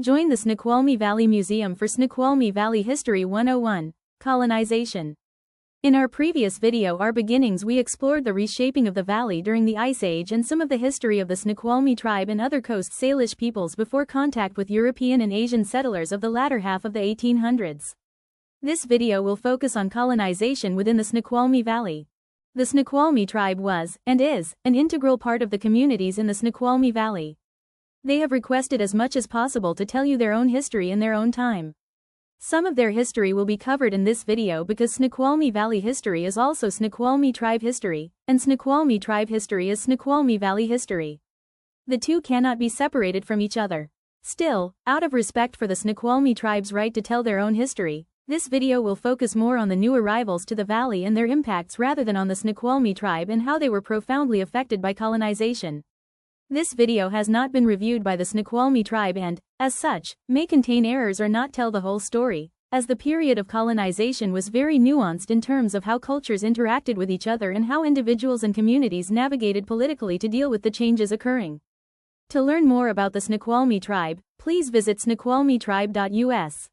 Join the Snoqualmie Valley Museum for Snoqualmie Valley History 101, Colonization. In our previous video Our Beginnings we explored the reshaping of the valley during the Ice Age and some of the history of the Snoqualmie tribe and other Coast Salish peoples before contact with European and Asian settlers of the latter half of the 1800s. This video will focus on colonization within the Snoqualmie Valley. The Snoqualmie tribe was, and is, an integral part of the communities in the Snoqualmie Valley. They have requested as much as possible to tell you their own history in their own time. Some of their history will be covered in this video because Snoqualmie Valley history is also Snoqualmie tribe history, and Snoqualmie tribe history is Snoqualmie Valley history. The two cannot be separated from each other. Still, out of respect for the Snoqualmie tribe's right to tell their own history, this video will focus more on the new arrivals to the valley and their impacts rather than on the Snoqualmie tribe and how they were profoundly affected by colonization. This video has not been reviewed by the Snoqualmie tribe and, as such, may contain errors or not tell the whole story, as the period of colonization was very nuanced in terms of how cultures interacted with each other and how individuals and communities navigated politically to deal with the changes occurring. To learn more about the Snoqualmie tribe, please visit snoqualmietribe.us.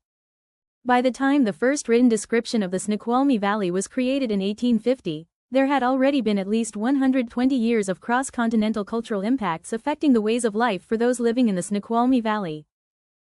By the time the first written description of the Snoqualmie Valley was created in 1850, there had already been at least 120 years of cross-continental cultural impacts affecting the ways of life for those living in the Snoqualmie Valley.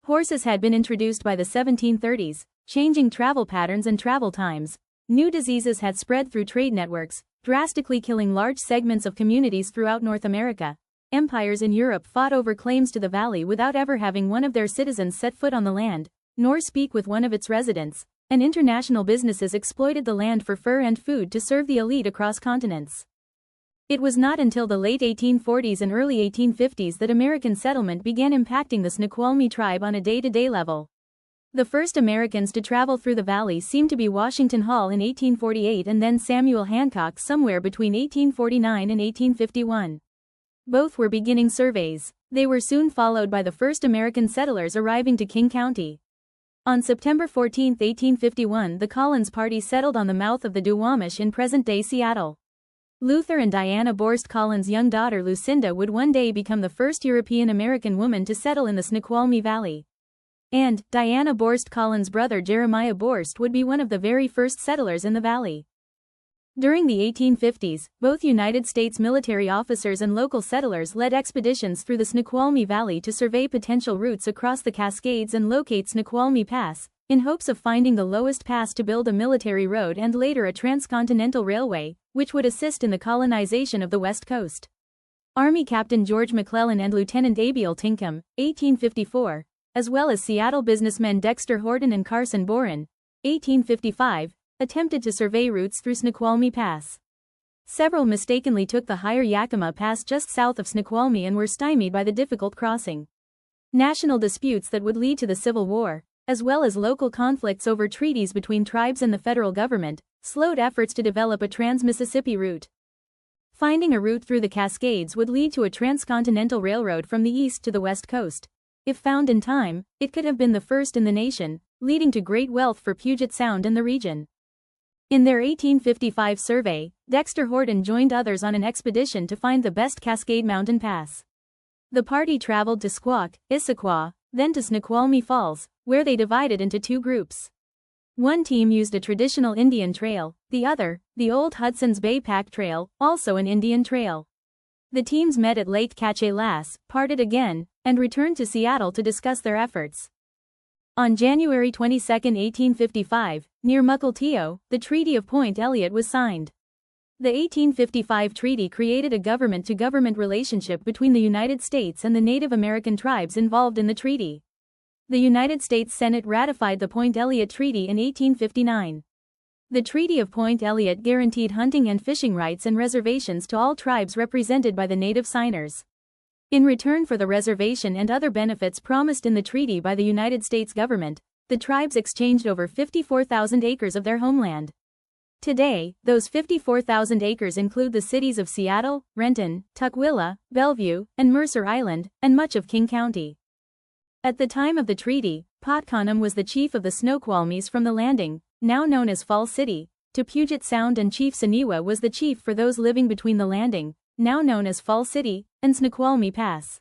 Horses had been introduced by the 1730s, changing travel patterns and travel times. New diseases had spread through trade networks, drastically killing large segments of communities throughout North America. Empires in Europe fought over claims to the valley without ever having one of their citizens set foot on the land, nor speak with one of its residents. And international businesses exploited the land for fur and food to serve the elite across continents. It was not until the late 1840s and early 1850s that American settlement began impacting the Snoqualmie tribe on a day-to-day level. The first Americans to travel through the valley seemed to be Washington Hall in 1848 and then Samuel Hancock somewhere between 1849 and 1851. Both were beginning surveys. They were soon followed by the first American settlers arriving to King County. On September 14, 1851, the Collins party settled on the mouth of the Duwamish in present-day Seattle. Luther and Diana Borst Collins' young daughter Lucinda would one day become the first European-American woman to settle in the Snoqualmie Valley. And Diana Borst Collins' brother Jeremiah Borst would be one of the very first settlers in the valley. During the 1850s, both United States military officers and local settlers led expeditions through the Snoqualmie Valley to survey potential routes across the Cascades and locate Snoqualmie Pass, in hopes of finding the lowest pass to build a military road and later a transcontinental railway, which would assist in the colonization of the West Coast. Army Captain George McClellan and Lieutenant Abiel Tinkham, 1854, as well as Seattle businessmen Dexter Horton and Carson Boren, 1855, attempted to survey routes through Snoqualmie Pass. Several mistakenly took the higher Yakima Pass just south of Snoqualmie and were stymied by the difficult crossing. National disputes that would lead to the Civil War, as well as local conflicts over treaties between tribes and the federal government, slowed efforts to develop a trans-Mississippi route. Finding a route through the Cascades would lead to a transcontinental railroad from the east to the west coast. If found in time, it could have been the first in the nation, leading to great wealth for Puget Sound and the region. In their 1855 survey, Dexter Horton joined others on an expedition to find the best Cascade Mountain Pass. The party traveled to Squak, Issaquah, then to Snoqualmie Falls, where they divided into two groups. One team used a traditional Indian trail, the other, the old Hudson's Bay Pack Trail, also an Indian trail. The teams met at Lake Cache-Lass, parted again, and returned to Seattle to discuss their efforts. On January 22, 1855, near Mukilteo, the Treaty of Point Elliott was signed. The 1855 treaty created a government-to-government relationship between the United States and the Native American tribes involved in the treaty. The United States Senate ratified the Point Elliott Treaty in 1859. The Treaty of Point Elliott guaranteed hunting and fishing rights and reservations to all tribes represented by the native signers. In return for the reservation and other benefits promised in the treaty by the United States government, the tribes exchanged over 54,000 acres of their homeland. Today, those 54,000 acres include the cities of Seattle, Renton, Tukwila, Bellevue, and Mercer Island, and much of King County. At the time of the treaty, Potconum was the chief of the Snoqualmies from the Landing, now known as Fall City, to Puget Sound, and Chief Saniwa was the chief for those living between the Landing, now known as Fall City, and Snoqualmie Pass.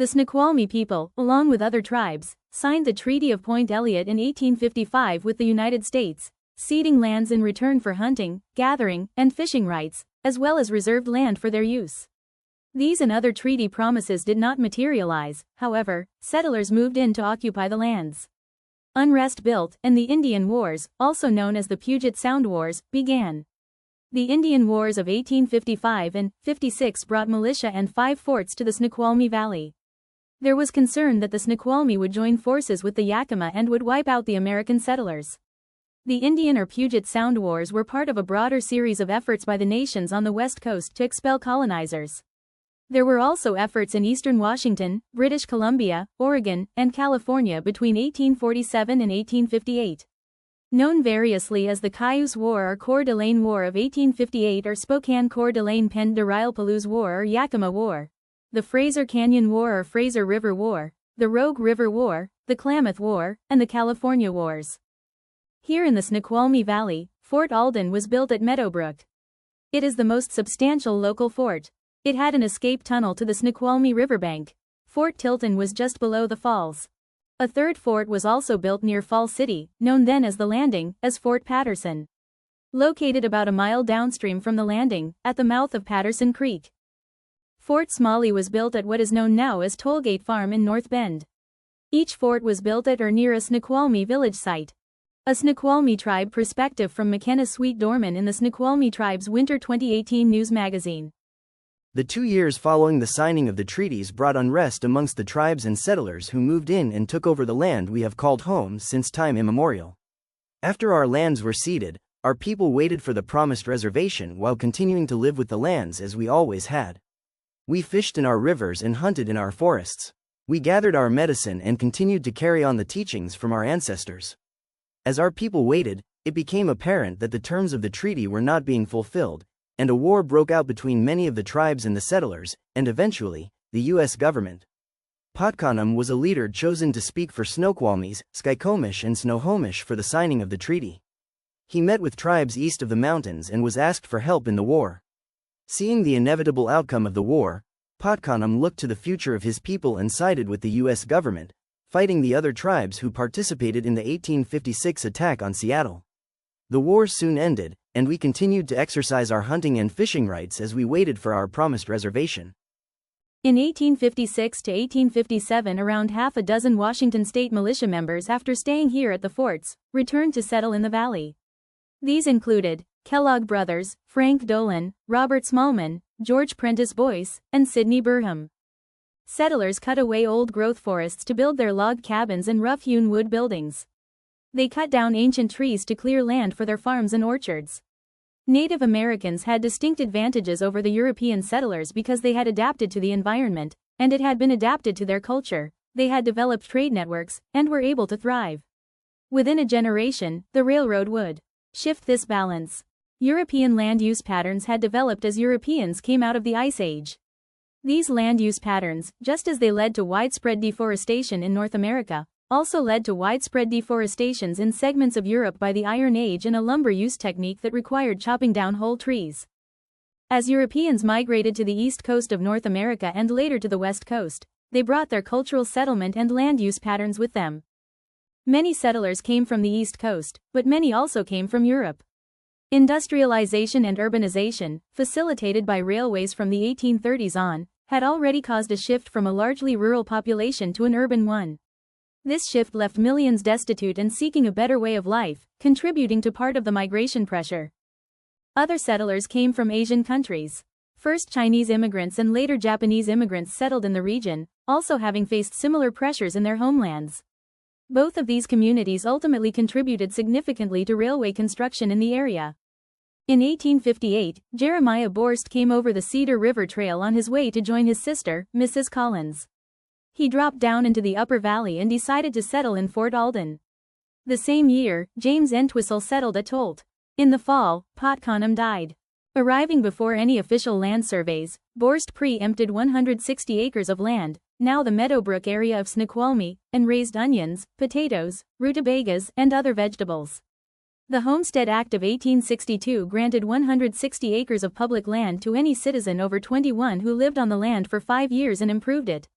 The Snoqualmie people, along with other tribes, signed the Treaty of Point Elliott in 1855 with the United States, ceding lands in return for hunting, gathering, and fishing rights, as well as reserved land for their use. These and other treaty promises did not materialize, however, settlers moved in to occupy the lands. Unrest built, and the Indian Wars, also known as the Puget Sound Wars, began. The Indian Wars of 1855 and 56 brought militia and 5 forts to the Snoqualmie Valley. There was concern that the Snoqualmie would join forces with the Yakima and would wipe out the American settlers. The Indian or Puget Sound Wars were part of a broader series of efforts by the nations on the West Coast to expel colonizers. There were also efforts in eastern Washington, British Columbia, Oregon, and California between 1847 and 1858. Known variously as the Cayuse War or Coeur d'Alene War of 1858 or Spokane Coeur d'Alene Pen de Rialpalouse War or Yakima War, the Fraser Canyon War or Fraser River War, the Rogue River War, the Klamath War, and the California Wars. Here in the Snoqualmie Valley, Fort Alden was built at Meadowbrook. It is the most substantial local fort. It had an escape tunnel to the Snoqualmie riverbank. Fort Tilton was just below the falls. A third fort was also built near Falls City, known then as the Landing, as Fort Patterson. Located about a mile downstream from the Landing, at the mouth of Patterson Creek. Fort Smalley was built at what is known now as Tollgate Farm in North Bend. Each fort was built at or near a Snoqualmie village site. A Snoqualmie Tribe Perspective from McKenna Sweet Dorman in the Snoqualmie Tribe's Winter 2018 News Magazine. The 2 years following the signing of the treaties brought unrest amongst the tribes and settlers who moved in and took over the land we have called home since time immemorial. After our lands were ceded, our people waited for the promised reservation while continuing to live with the lands as we always had. We fished in our rivers and hunted in our forests. We gathered our medicine and continued to carry on the teachings from our ancestors. As our people waited, it became apparent that the terms of the treaty were not being fulfilled, and a war broke out between many of the tribes and the settlers, and eventually, the U.S. government. Potkanum was a leader chosen to speak for Snoqualmies, Skykomish and Snohomish for the signing of the treaty. He met with tribes east of the mountains and was asked for help in the war. Seeing the inevitable outcome of the war, Potkanum looked to the future of his people and sided with the U.S. government, fighting the other tribes who participated in the 1856 attack on Seattle. The war soon ended, and we continued to exercise our hunting and fishing rights as we waited for our promised reservation. In 1856 to 1857, around half a dozen Washington state militia members, after staying here at the forts, returned to settle in the valley. These included Kellogg brothers, Frank Dolan, Robert Smallman, George Prentice Boyce, and Sidney Burham. Settlers cut away old-growth forests to build their log cabins and rough-hewn wood buildings. They cut down ancient trees to clear land for their farms and orchards. Native Americans had distinct advantages over the European settlers because they had adapted to the environment, and it had been adapted to their culture. They had developed trade networks, and were able to thrive. Within a generation, the railroad would shift this balance. European land use patterns had developed as Europeans came out of the Ice Age. These land use patterns, just as they led to widespread deforestation in North America, also led to widespread deforestations in segments of Europe by the Iron Age and a lumber use technique that required chopping down whole trees. As Europeans migrated to the east coast of North America and later to the west coast, they brought their cultural settlement and land use patterns with them. Many settlers came from the east coast, but many also came from Europe. Industrialization and urbanization, facilitated by railways from the 1830s on, had already caused a shift from a largely rural population to an urban one. This shift left millions destitute and seeking a better way of life, contributing to part of the migration pressure. Other settlers came from Asian countries. First Chinese immigrants and later Japanese immigrants settled in the region, also having faced similar pressures in their homelands. Both of these communities ultimately contributed significantly to railway construction in the area. In 1858, Jeremiah Borst came over the Cedar River Trail on his way to join his sister, Mrs. Collins. He dropped down into the Upper Valley and decided to settle in Fort Alden. The same year, James Entwistle settled at Tolt. In the fall, Potkanum died. Arriving before any official land surveys, Borst pre-empted 160 acres of land, now the Meadowbrook area of Snoqualmie, and raised onions, potatoes, rutabagas, and other vegetables. The Homestead Act of 1862 granted 160 acres of public land to any citizen over 21 who lived on the land for 5 years and improved it.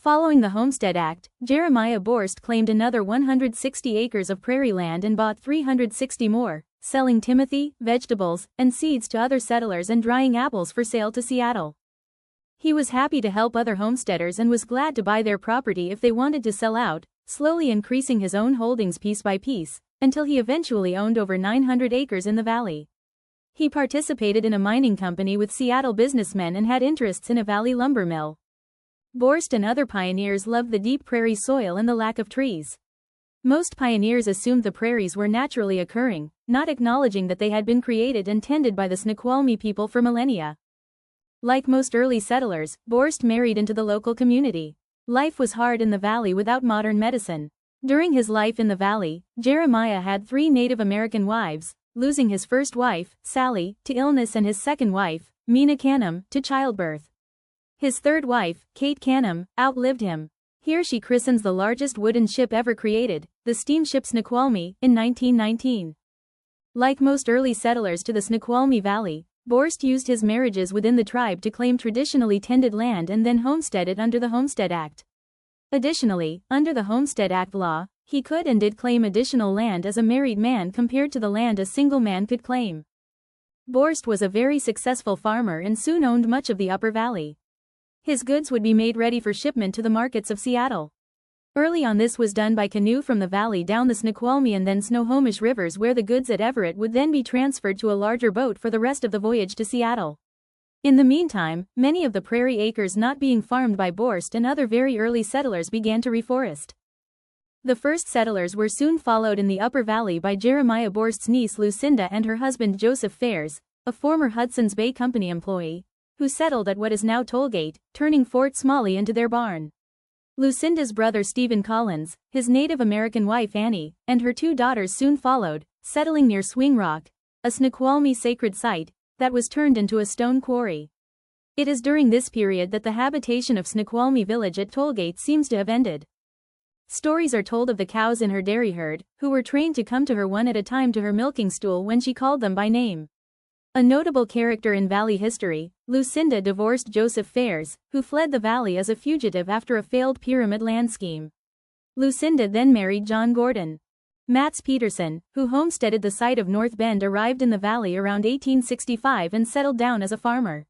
Following the Homestead Act, Jeremiah Borst claimed another 160 acres of prairie land and bought 360 more, selling timothy, vegetables, and seeds to other settlers and drying apples for sale to Seattle. He was happy to help other homesteaders and was glad to buy their property if they wanted to sell out, slowly increasing his own holdings piece by piece, until he eventually owned over 900 acres in the valley. He participated in a mining company with Seattle businessmen and had interests in a valley lumber mill. Borst and other pioneers loved the deep prairie soil and the lack of trees. Most pioneers assumed the prairies were naturally occurring, not acknowledging that they had been created and tended by the Snoqualmie people for millennia. Like most early settlers, Borst married into the local community. Life was hard in the valley without modern medicine. During his life in the valley, Jeremiah had 3 Native American wives, losing his first wife, Sally, to illness and his second wife, Mina Canham, to childbirth. His third wife, Kate Canham, outlived him. Here she christens the largest wooden ship ever created, the steamship Snoqualmie, in 1919. Like most early settlers to the Snoqualmie Valley, Borst used his marriages within the tribe to claim traditionally tended land and then homestead it under the Homestead Act. Additionally, under the Homestead Act law, he could and did claim additional land as a married man compared to the land a single man could claim. Borst was a very successful farmer and soon owned much of the Upper Valley. His goods would be made ready for shipment to the markets of Seattle. Early on this was done by canoe from the valley down the Snoqualmie and then Snohomish rivers, where the goods at Everett would then be transferred to a larger boat for the rest of the voyage to Seattle. In the meantime, many of the prairie acres not being farmed by Borst and other very early settlers began to reforest. The first settlers were soon followed in the Upper Valley by Jeremiah Borst's niece Lucinda and her husband Joseph Fares, a former Hudson's Bay Company employee, who settled at what is now Tollgate, turning Fort Smalley into their barn. Lucinda's brother Stephen Collins, his Native American wife Annie, and her 2 daughters soon followed, settling near Swing Rock, a Snoqualmie sacred site that was turned into a stone quarry. It is during this period that the habitation of Snoqualmie Village at Tollgate seems to have ended. Stories are told of the cows in her dairy herd, who were trained to come to her one at a time to her milking stool when she called them by name. A notable character in valley history, Lucinda divorced Joseph Fares, who fled the valley as a fugitive after a failed pyramid land scheme. Lucinda then married John Gordon. Mats Peterson, who homesteaded the site of North Bend, arrived in the valley around 1865 and settled down as a farmer.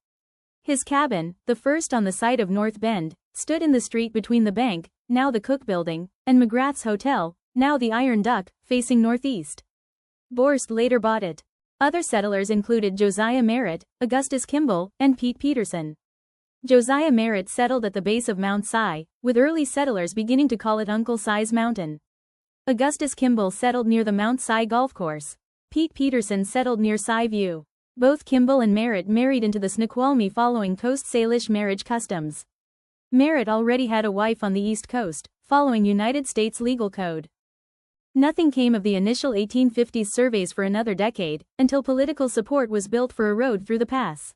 His cabin, the first on the site of North Bend, stood in the street between the bank, now the Cook Building, and McGrath's Hotel, now the Iron Duck, facing northeast. Borst later bought it. Other settlers included Josiah Merritt, Augustus Kimball, and Pete Peterson. Josiah Merritt settled at the base of Mount Si, with early settlers beginning to call it Uncle Si's Mountain. Augustus Kimball settled near the Mount Si golf course. Pete Peterson settled near Si View. Both Kimball and Merritt married into the Snoqualmie following Coast Salish marriage customs. Merritt already had a wife on the East Coast, following United States legal code. Nothing came of the initial 1850s surveys for another decade, until political support was built for a road through the pass.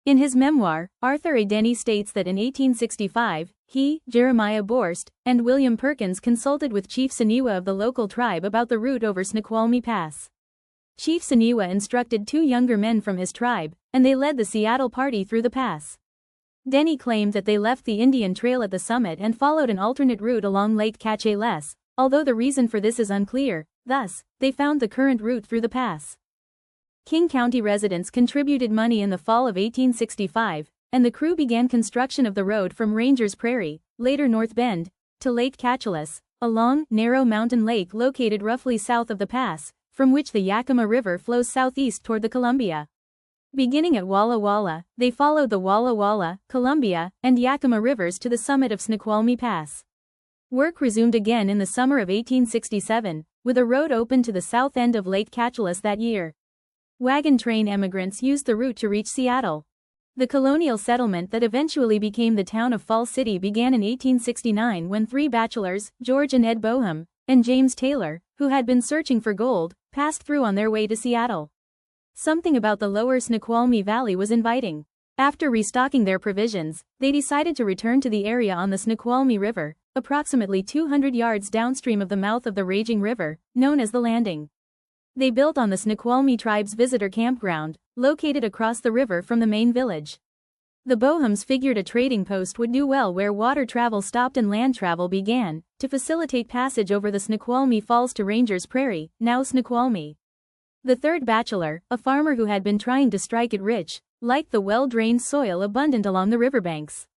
In his memoir, Arthur A. Denny states that in 1865, he, Jeremiah Borst, and William Perkins consulted with Chief Saniwa of the local tribe about the route over Snoqualmie Pass. Chief Saniwa instructed 2 younger men from his tribe, and they led the Seattle party through the pass. Denny claimed that they left the Indian Trail at the summit and followed an alternate route along Lake Cache-les, although the reason for this is unclear. Thus, they found the current route through the pass. King County residents contributed money in the fall of 1865, and the crew began construction of the road from Rangers Prairie, later North Bend, to Lake Cache-les, a long, narrow mountain lake located roughly south of the pass, from which the Yakima River flows southeast toward the Columbia. Beginning at Walla Walla, they followed the Walla Walla, Columbia, and Yakima rivers to the summit of Snoqualmie Pass. Work resumed again in the summer of 1867, with a road opened to the south end of Lake Cache-les that year. Wagon train emigrants used the route to reach Seattle. The colonial settlement that eventually became the town of Fall City began in 1869 when 3 bachelors, George and Ed Boham, and James Taylor, who had been searching for gold, passed through on their way to Seattle. Something about the lower Snoqualmie Valley was inviting. After restocking their provisions, they decided to return to the area on the Snoqualmie River, approximately 200 yards downstream of the mouth of the raging river, known as the Landing. They built on the Snoqualmie tribe's visitor campground, located across the river from the main village. The Bohums figured a trading post would do well where water travel stopped and land travel began, to facilitate passage over the Snoqualmie Falls to Rangers Prairie, now Snoqualmie. The third bachelor, a farmer who had been trying to strike it rich, liked the well-drained soil abundant along the riverbanks.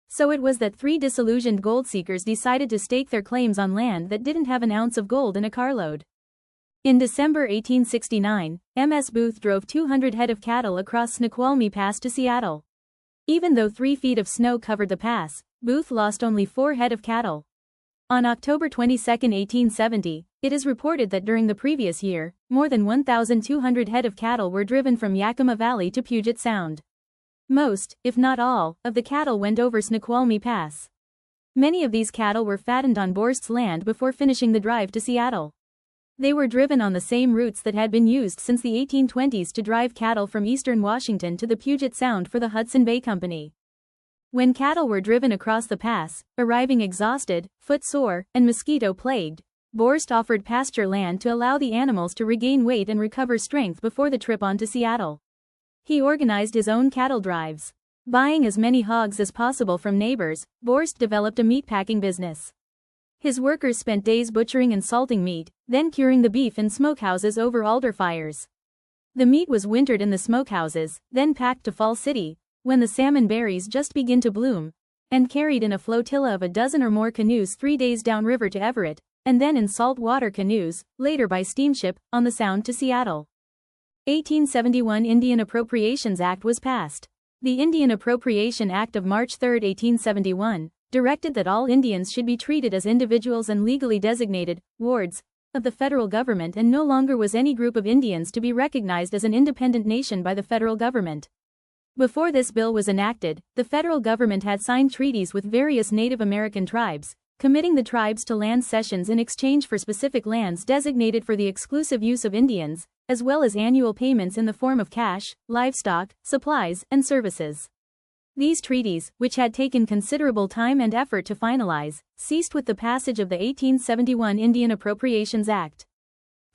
So it was that three disillusioned gold seekers decided to stake their claims on land that didn't have an ounce of gold in a carload. In December 1869, M.S. Booth drove 200 head of cattle across Snoqualmie Pass to Seattle. Even though 3 feet of snow covered the pass, Booth lost only 4 head of cattle. On October 22, 1870, it is reported that during the previous year, more than 1,200 head of cattle were driven from Yakima Valley to Puget Sound. Most, if not all, of the cattle went over Snoqualmie Pass. Many of these cattle were fattened on Borst's land before finishing the drive to Seattle. They were driven on the same routes that had been used since the 1820s to drive cattle from eastern Washington to the Puget Sound for the Hudson Bay Company. When cattle were driven across the pass, arriving exhausted, footsore, and mosquito-plagued, Borst offered pasture land to allow the animals to regain weight and recover strength before the trip on to Seattle. He organized his own cattle drives. Buying as many hogs as possible from neighbors, Borst developed a meatpacking business. His workers spent days butchering and salting meat, then curing the beef in smokehouses over alder fires. The meat was wintered in the smokehouses, then packed to Fall City, when the salmon berries just begin to bloom, and carried in a flotilla of a dozen or more canoes 3 days downriver to Everett, and then in saltwater canoes, later by steamship, on the Sound to Seattle. 1871 Indian Appropriations Act was passed. The Indian Appropriation Act of March 3, 1871, directed that all Indians should be treated as individuals and legally designated wards of the federal government, and no longer was any group of Indians to be recognized as an independent nation by the federal government. Before this bill was enacted, the federal government had signed treaties with various Native American tribes, committing the tribes to land cessions in exchange for specific lands designated for the exclusive use of Indians, as well as annual payments in the form of cash, livestock, supplies, and services. These treaties, which had taken considerable time and effort to finalize, ceased with the passage of the 1871 Indian Appropriations Act.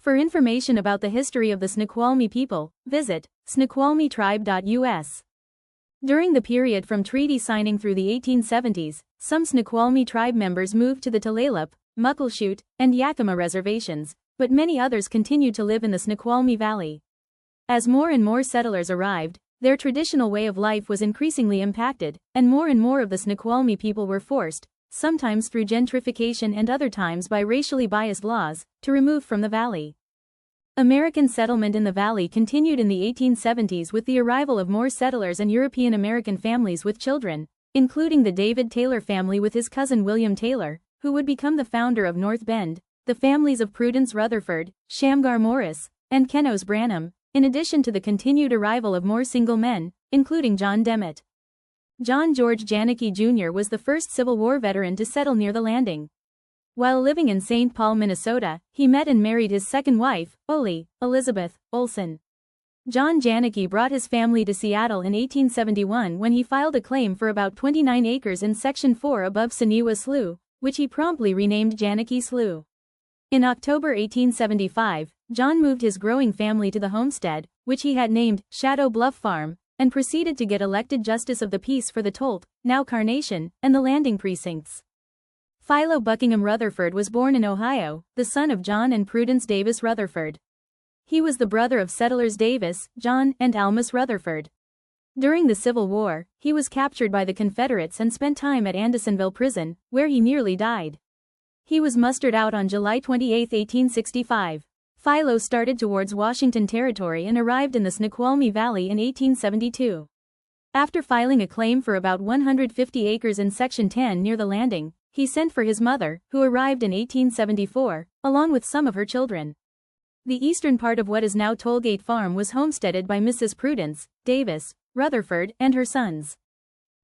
For information about the history of the Snoqualmie people, visit snoqualmietribe.us. During the period from treaty signing through the 1870s, some Snoqualmie tribe members moved to the Tulalip, Muckleshoot, and Yakima reservations, but many others continued to live in the Snoqualmie Valley. As more and more settlers arrived, their traditional way of life was increasingly impacted, and more of the Snoqualmie people were forced, sometimes through gentrification and other times by racially biased laws, to remove from the valley. American settlement in the valley continued in the 1870s with the arrival of more settlers and European American families with children, including the David Taylor family with his cousin William Taylor, who would become the founder of North Bend, the families of Prudence Rutherford, Shamgar Morris, and Kenos Branham, in addition to the continued arrival of more single men, including John Demet. John George Janicki Jr. was the first Civil War veteran to settle near the landing. While living in St. Paul, Minnesota, he met and married his second wife, Elizabeth Olson. John Janicki brought his family to Seattle in 1871 when he filed a claim for about 29 acres in Section 4 above Saniwa Slough, which he promptly renamed Janicki Slough. In October 1875, John moved his growing family to the homestead, which he had named Shadow Bluff Farm, and proceeded to get elected Justice of the Peace for the Tolt, now Carnation, and the Landing precincts. Philo Buckingham Rutherford was born in Ohio, the son of John and Prudence Davis Rutherford. He was the brother of settlers Davis, John, and Almus Rutherford. During the Civil War, he was captured by the Confederates and spent time at Andersonville Prison, where he nearly died. He was mustered out on July 28, 1865. Philo started towards Washington Territory and arrived in the Snoqualmie Valley in 1872. After filing a claim for about 150 acres in Section 10 near the landing, he sent for his mother, who arrived in 1874, along with some of her children. The eastern part of what is now Tollgate Farm was homesteaded by Mrs. Prudence Davis Rutherford and her sons.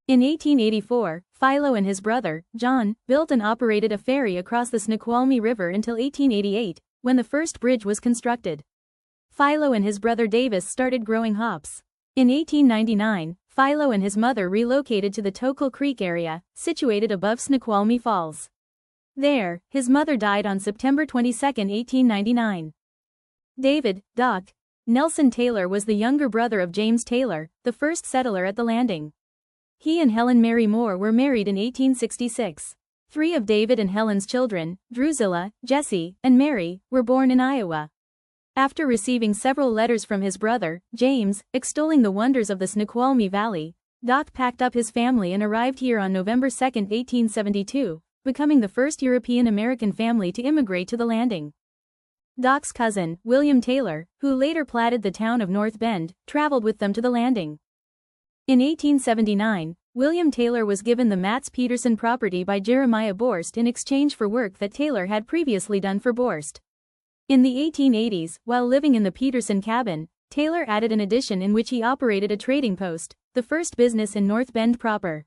In 1884, Philo and his brother, John, built and operated a ferry across the Snoqualmie River until 1888, when the first bridge was constructed. Philo and his brother Davis started growing hops. In 1899, Philo and his mother relocated to the Tokal Creek area, situated above Snoqualmie Falls. There, his mother died on September 22, 1899. David, Doc. Nelson Taylor was the younger brother of James Taylor, the first settler at the landing. He and Helen Mary Moore were married in 1866. Three of David and Helen's children, Drusilla, Jesse, and Mary, were born in Iowa. After receiving several letters from his brother, James, extolling the wonders of the Snoqualmie Valley, Doc packed up his family and arrived here on November 2, 1872, becoming the first European-American family to immigrate to the landing. Doc's cousin, William Taylor, who later platted the town of North Bend, traveled with them to the landing. In 1879, William Taylor was given the Matz Peterson property by Jeremiah Borst in exchange for work that Taylor had previously done for Borst. In the 1880s, while living in the Peterson cabin, Taylor added an addition in which he operated a trading post, the first business in North Bend proper.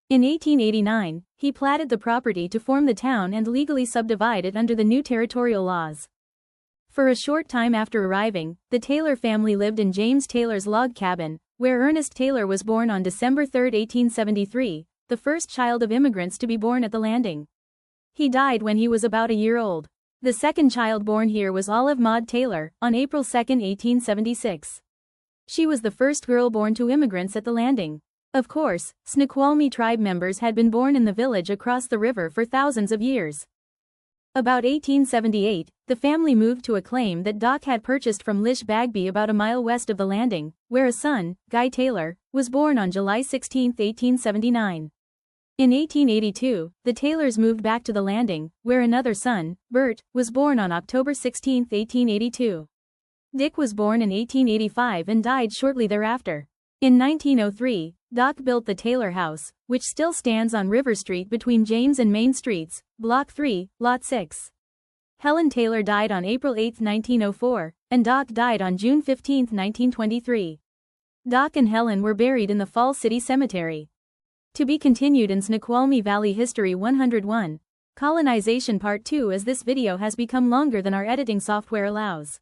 In 1889, he platted the property to form the town and legally subdivide it under the new territorial laws. For a short time after arriving, the Taylor family lived in James Taylor's log cabin, where Ernest Taylor was born on December 3, 1873, the first child of immigrants to be born at the landing. He died when he was about a year old. The second child born here was Olive Maud Taylor, on April 2, 1876. She was the first girl born to immigrants at the landing. Of course, Snoqualmie tribe members had been born in the village across the river for thousands of years. About 1878, the family moved to a claim that Doc had purchased from Lish Bagby about a mile west of the landing, where a son, Guy Taylor, was born on July 16, 1879. In 1882, the Taylors moved back to the landing, where another son, Bert, was born on October 16, 1882. Dick was born in 1885 and died shortly thereafter. In 1903, Doc built the Taylor House, which still stands on River Street between James and Main Streets, Block 3, Lot 6. Helen Taylor died on April 8, 1904, and Doc died on June 15, 1923. Doc and Helen were buried in the Fall City Cemetery. To be continued in Snoqualmie Valley History 101, Colonization Part 2, as this video has become longer than our editing software allows.